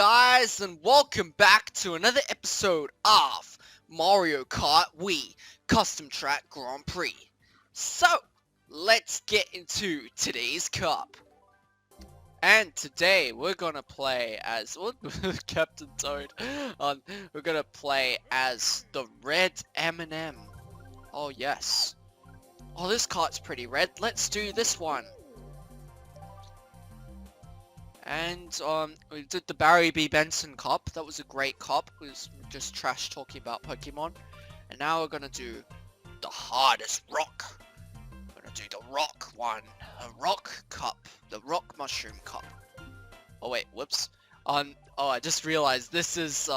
guys, and welcome back to another episode of Mario Kart Wii Custom Track Grand Prix. So, let's get into today's cup. And today we're gonna play as Captain Toad. We're gonna play as the red M&M. Oh yes. Oh, this kart's pretty red. Let's do this one. And we did the Barry B. Benson Cup. That was a great cup. It was just trash talking about Pokemon. And now we're gonna do the hardest rock. We're gonna do the rock one. A rock cup. The rock mushroom cup. Oh wait, whoops. Oh, I just realized this is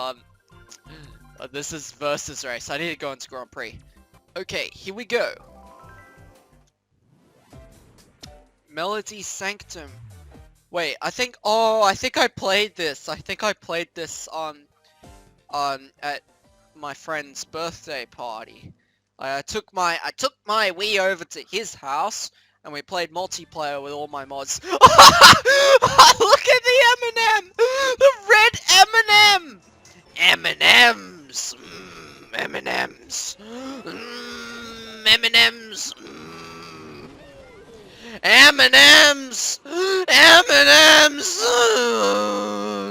versus race. I need to go into Grand Prix. Okay, here we go. Melody Sanctum. Wait, I think I played this. I think I played this at my friend's birthday party. I took my Wii over to his house and we played multiplayer with all my mods. Look at the M&M! The red M&M! M&Ms! M&Ms! M&Ms! M&Ms! M&Ms!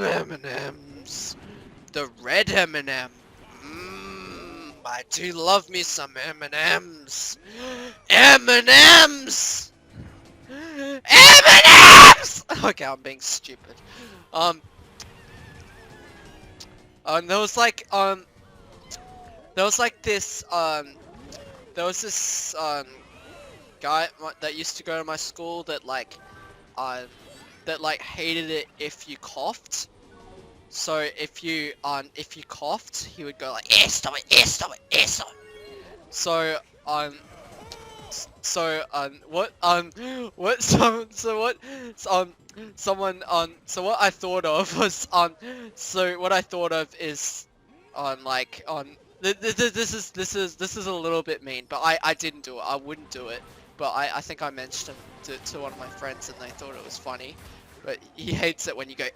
M&Ms! The red M&M. I do love me some M&Ms. M&Ms! M&Ms! Okay, I'm being stupid. There was this guy that used to go to my school that hated it if you coughed. So if you coughed, he would go like, stop it, stop it, stop it. So what I thought of was this is a little bit mean, but I didn't do it. I wouldn't do it, but I think I mentioned it to one of my friends and they thought it was funny. But he hates it when you go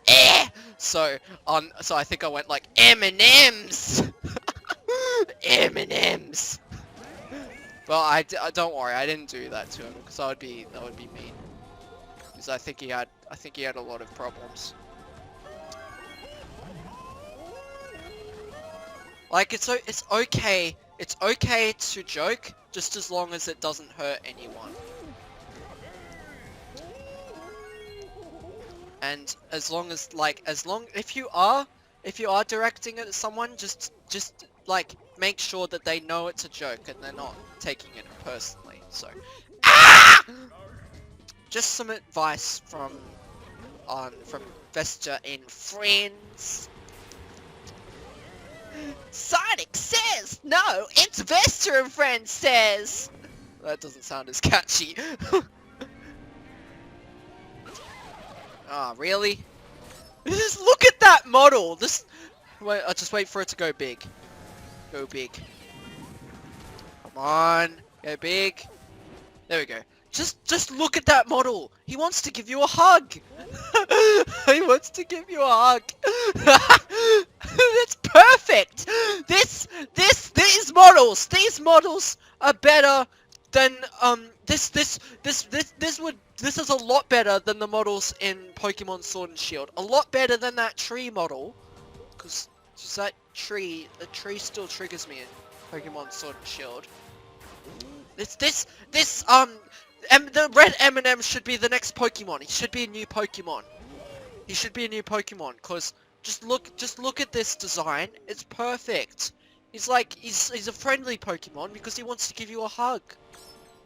so I think I went like M&Ms. M&Ms. But don't worry, I didn't do that to him because that would be mean. Because I think he had a lot of problems. Like it's okay to joke just as long as it doesn't hurt anyone. And if you are directing it at someone, just make sure that they know it's a joke and they're not taking it personally. So just some advice from Vester&Friends. Sonic says no, it's Vester&Friends says. That doesn't sound as catchy. Ah, really? Just look at that model! Wait, I'll just wait for it to go big. Go big. Come on, go big. There we go. Just look at that model! He wants to give you a hug! He wants to give you a hug! That's perfect! These models are better than, this is a lot better than the models in Pokemon Sword and Shield. A lot better than that tree model. Because the tree still triggers me in Pokemon Sword and Shield. The red M&M should be the next Pokemon. He should be a new Pokemon. He should be a new Pokemon, cause just look at this design. It's perfect. He's a friendly Pokemon because he wants to give you a hug.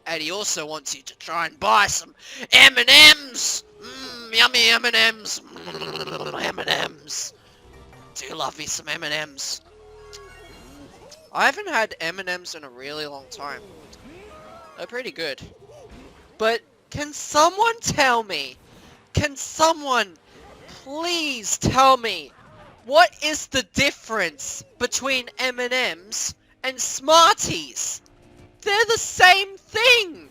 And he also wants you to try and buy some M&Ms! Yummy M&Ms! M&Ms! Do love me some M&Ms. I haven't had M&Ms in a really long time. They're pretty good. But can someone please tell me, what is the difference between M&Ms and Smarties? They're the same thing!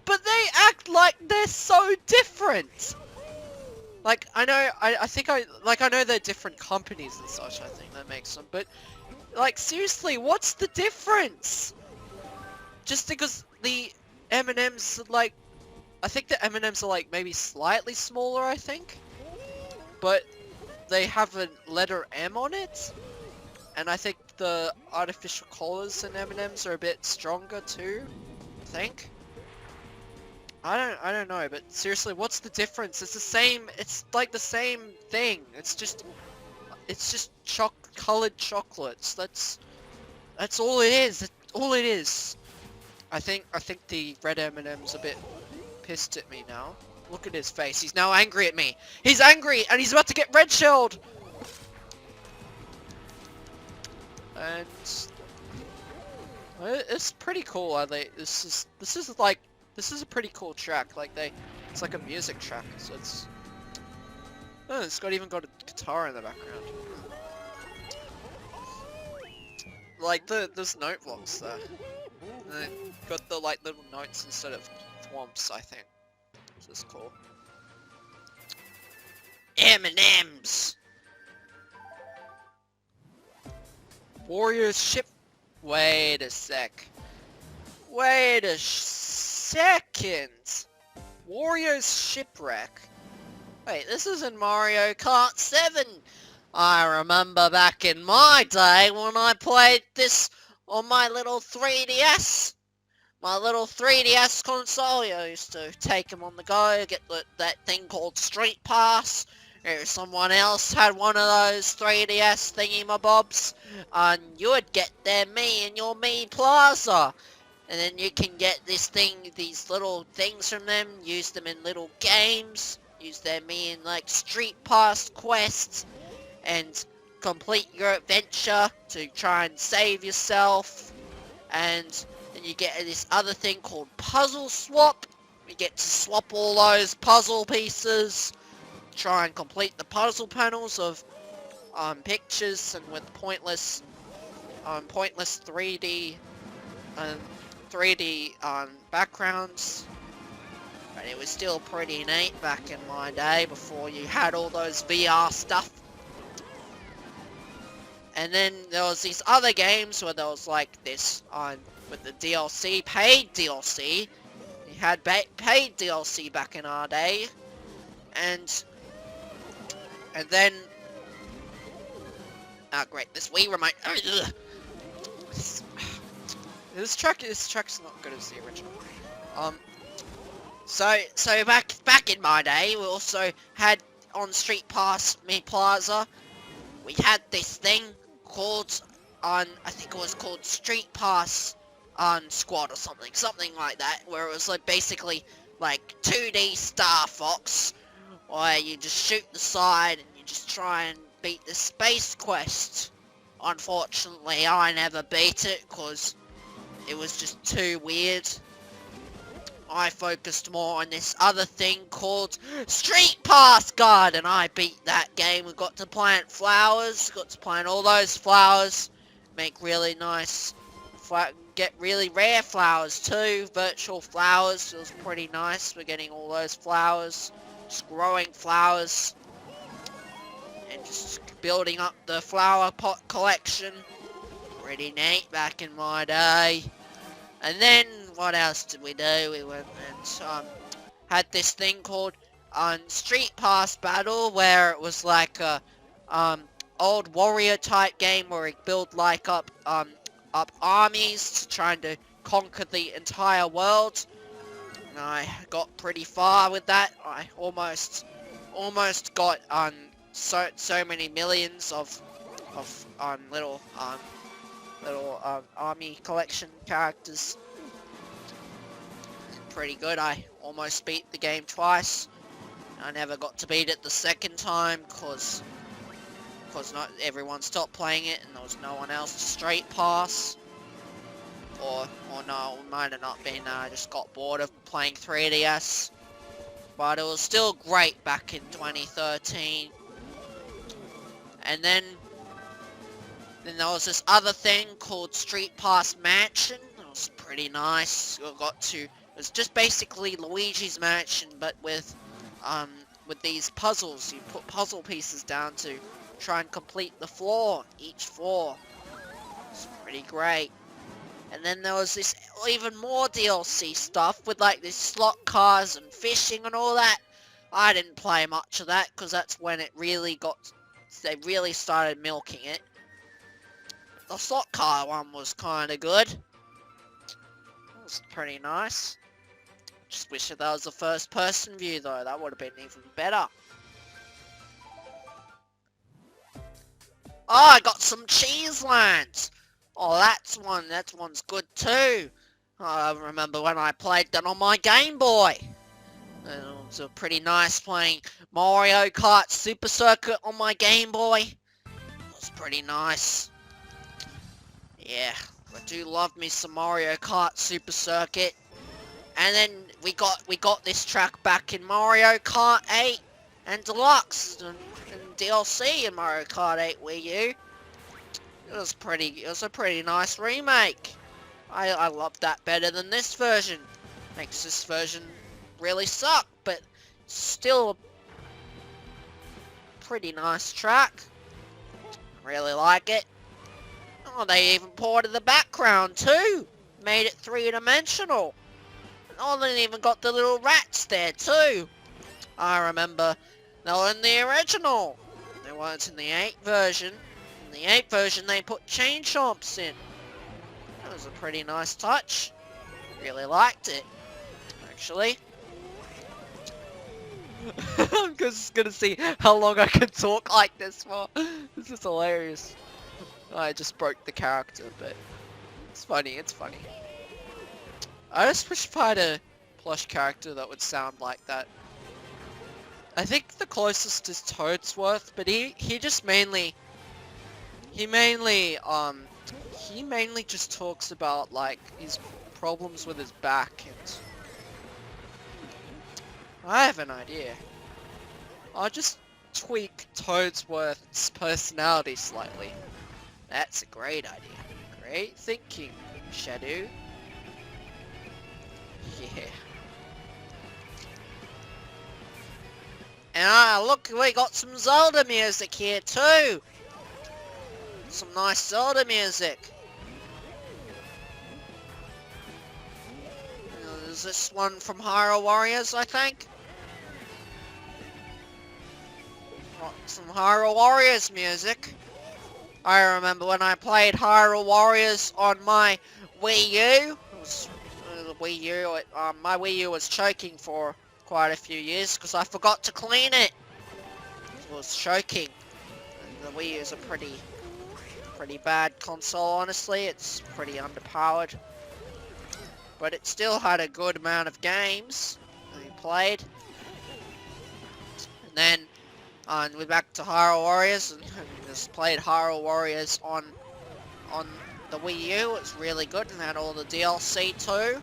But they act like they're so different! Like, I know, I think I know they're different companies and such, I think, that makes them, but, like, seriously, what's the difference? Just because the M&Ms, like, I think the M&Ms are, like, maybe slightly smaller, I think, but they have a letter M on it, and I think the artificial collars in M&Ms are a bit stronger too, I think. I don't know, but seriously, what's the difference? It's the same, it's like the same thing. It's just colored chocolates. That's all it is. That's all it is. I think the red M&M's a bit pissed at me now. Look at his face. He's now angry at me. He's angry and he's about to get red shelled. And it's pretty cool. This is a pretty cool track. Like it's like a music track. So it's even got a guitar in the background. Like there's note blocks there. And they got the like little notes instead of thwomps, I think. So it's cool. M&M's. Warrior's ship. Wait a sec. Wait a second. Wario's Shipwreck. Wait, this isn't Mario Kart 7. I remember back in my day when I played this on my little 3DS. My little 3DS console. I used to take them on the go, get that thing called Street Pass. If someone else had one of those 3DS thingy-mabobs, and you would get their Mii in your Mii Plaza. And then you can get these little things from them, use them in little games, use their Mii in like Street Pass quests, and complete your adventure to try and save yourself. And then you get this other thing called Puzzle Swap. You get to swap all those puzzle pieces, try and complete the puzzle panels of pictures, and with pointless 3D backgrounds. But it was still pretty neat back in my day before you had all those VR stuff. And then there was these other games where there was like this with the DLC, paid DLC. You had paid DLC back in our day. And then great, this Wii remote. This track's not good as the original. So back in my day, we also had on Street Pass Mii Plaza, we had this thing called I think it was called Street Pass Squad or something like that, where it was like basically like 2D Star Fox, where you just shoot the side and you just try and beat the space quest. Unfortunately, I never beat it because it was just too weird. I focused more on this other thing called Street Pass Guard, and I beat that game. We got to plant flowers, got to plant all those flowers, make really nice, get really rare flowers too, virtual flowers. It was pretty nice. We're getting all those flowers, just growing flowers, and just building up the flower pot collection. Pretty neat back in my day. And then, what else did we do? We went and had this thing called Street Pass Battle, where it was like a old warrior type game where we build like up armies trying to conquer the entire world. And I got pretty far with that. I almost got so many millions of little army collection characters. Pretty good. I almost beat the game twice. I never got to beat it the second time because not everyone stopped playing it and there was no one else to straight pass. Or no, it might have not been. I just got bored of playing 3DS. But it was still great back in 2013. And then there was this other thing called Street Pass Mansion. It was pretty nice. It was just basically Luigi's Mansion, but with with these puzzles. You put puzzle pieces down to try and complete the floor, each floor. It's pretty great. And then there was this even more DLC stuff with like these slot cars and fishing and all that. I didn't play much of that because that's when it really they really started milking it. The slot car one was kind of good. It was pretty nice. Just wish that was a first person view though, that would have been even better. Oh, I got some Cheese Lands! Oh, that one's good too. I remember when I played that on my Game Boy. It was a pretty nice playing Mario Kart Super Circuit on my Game Boy. It was pretty nice. Yeah, I do love me some Mario Kart Super Circuit. And then we got this track back in Mario Kart 8 and Deluxe and DLC in Mario Kart 8 Wii U. It was a pretty nice remake. I love that better than this version. Makes this version really suck, but still a pretty nice track. Really like it. Oh, they even ported the background too. Made it three-dimensional. Oh, they even got the little rats there too. I remember they were in the original. They weren't in the 8 version. In the 8 version they put chain chomps in. That was a pretty nice touch. Really liked it, actually. I'm just gonna see how long I can talk like this for. This is hilarious. I just broke the character, but it's funny, it's funny. I just wish I had a plush character that would sound like that. I think the closest is Toadsworth, but he mainly just talks about like his problems with his back, and I have an idea. I'll just tweak Toadsworth's personality slightly. That's a great idea. Great thinking, Shadow. Yeah. And look, we got some Zelda music here too. Some nice Zelda music. Is this one from Hyrule Warriors, I think? Got some Hyrule Warriors music. I remember when I played Hyrule Warriors on my Wii U. It was Wii U. My Wii U was choking for quite a few years because I forgot to clean it. It was choking. And the Wii U is a pretty bad console, honestly. It's pretty underpowered. But it still had a good amount of games that we played. And then we're back to Hyrule Warriors, and just played Hyrule Warriors on the Wii U. It's really good, and had all the DLC too.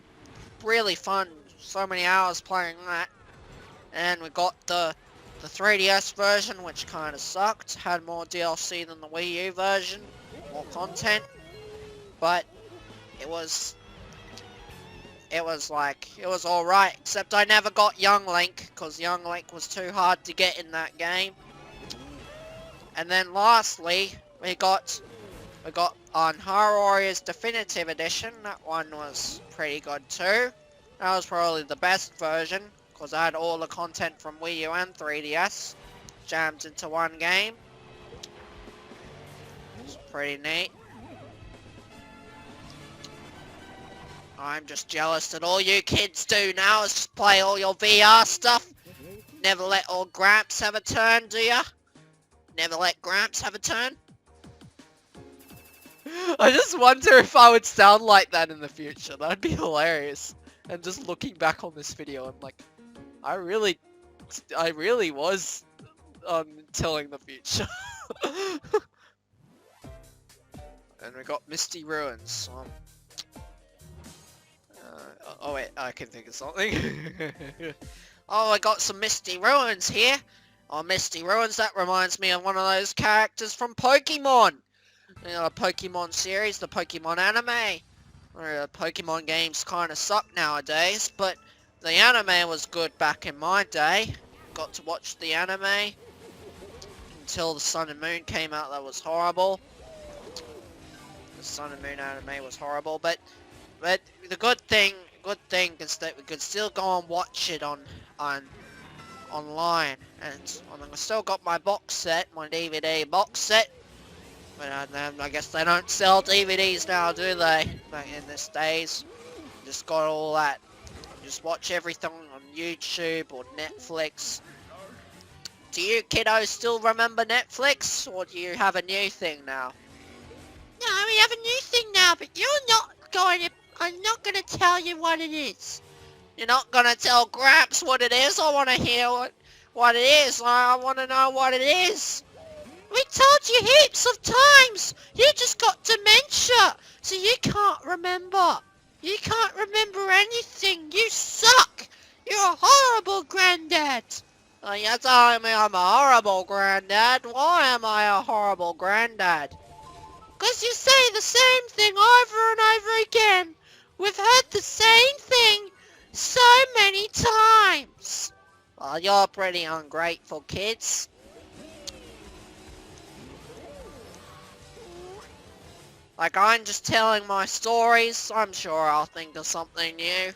Really fun. So many hours playing that. And we got the 3DS version, which kind of sucked. Had more DLC than the Wii U version, more content, but it was alright, except I never got Young Link, because Young Link was too hard to get in that game. And then lastly, we got on Hyrule Warriors Definitive Edition. That one was pretty good too. That was probably the best version, because I had all the content from Wii U and 3DS jammed into one game. It's pretty neat. I'm just jealous that all you kids do now is just play all your VR stuff. Never let old Gramps have a turn, do ya? Never let Gramps have a turn? I just wonder if I would sound like that in the future. That'd be hilarious. And just looking back on this video, I'm like, I really was telling the future. And we got Misty Ruins. Oh wait, I can think of something. Oh, I got some Misty Ruins here. Oh, Misty Ruins, that reminds me of one of those characters from Pokemon. You know, the Pokemon series, the Pokemon anime. The Pokemon games kind of suck nowadays, but the anime was good back in my day. got to watch the anime until the Sun and Moon came out. That was horrible. The Sun and Moon anime was horrible, but the good thing is that we could still go and watch it online, and I still got my box set, my DVD box set. But I guess they don't sell DVDs now, do they? Like in this days, just got all that. Just watch everything on YouTube or Netflix. Do you kiddos still remember Netflix, or do you have a new thing now? No, we have a new thing now, but I'm not going to tell you what it is. You're not gonna tell Gramps what it is? I wanna hear what it is. I wanna know what it is. We told you heaps of times. You just got dementia, so you can't remember. You can't remember anything. You suck. You're a horrible granddad. You're telling me I'm a horrible granddad? Why am I a horrible granddad? 'Cause you say the same thing over and over again. We've heard the same thing so many times. Well, you're pretty ungrateful, kids. Like, I'm just telling my stories. I'm sure I'll think of something new.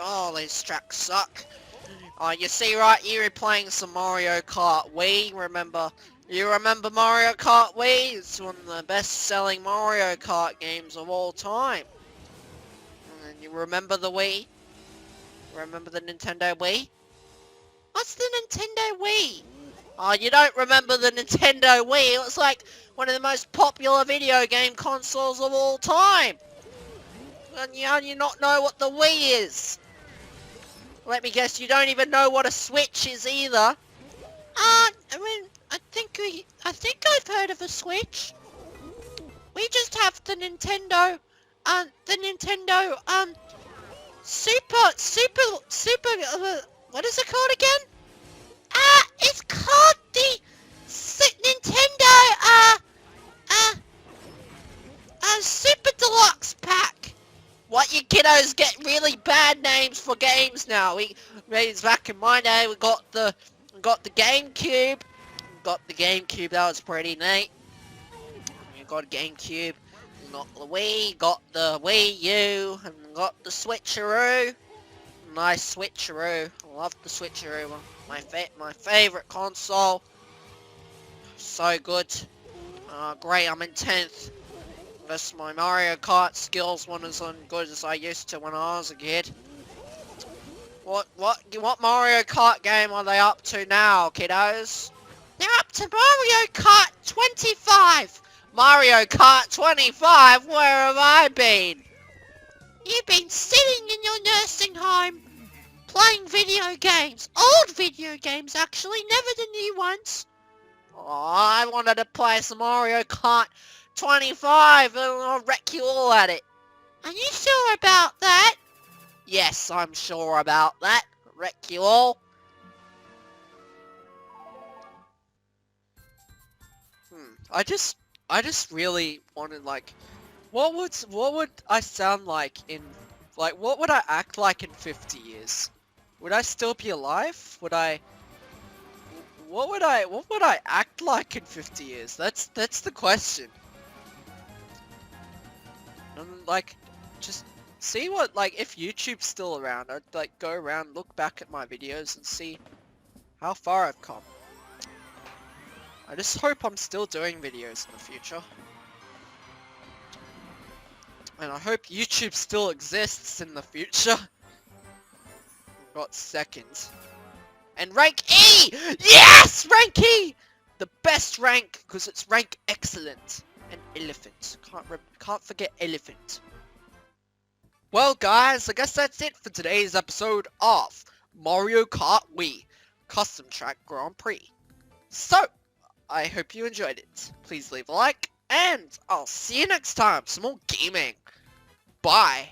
Oh, these tracks suck. You see right here, playing some Mario Kart Wii. You remember Mario Kart Wii? It's one of the best-selling Mario Kart games of all time. And you remember the Wii? Remember the Nintendo Wii? What's the Nintendo Wii? Oh, you don't remember the Nintendo Wii? It was like one of the most popular video game consoles of all time. And you not know what the Wii is? Let me guess, you don't even know what a Switch is either. I think I've heard of a Switch. We just have the Nintendo, what is it called again? It's called the Nintendo, Super Deluxe Pack. What, you kiddos get really bad names for games now? Back in my day, we got the GameCube. That was pretty neat. You got a GameCube. You got the Wii, got the Wii U, and got the Switcheroo. Nice Switcheroo. I love the Switcheroo. My favorite console. So good. Great, I'm in 10th. Guess my Mario Kart skills weren't as good as I used to when I was a kid. What Mario Kart game are they up to now, kiddos? They're up to Mario Kart 25. Mario Kart 25? Where have I been? You've been sitting in your nursing home, playing video games. Old video games, actually, never the new ones. Oh, I wanted to play some Mario Kart 25 and I'll wreck you all at it. Are you sure about that? Yes, I'm sure about that. Wreck you all. I just really wanted, like, what would I sound like in, like, what would I act like in 50 years? Would I still be alive? What would I act like in 50 years? That's the question. And like, just see what, like, if YouTube's still around, I'd like go around, look back at my videos and see how far I've come. I just hope I'm still doing videos in the future. And I hope YouTube still exists in the future. Got second. And rank E! Yes! Rank E! The best rank, because it's rank excellent. And elephant. Can't forget elephant. Well guys, I guess that's it for today's episode of Mario Kart Wii Custom Track Grand Prix. So, I hope you enjoyed it. Please leave a like, and I'll see you next time. Some more gaming. Bye.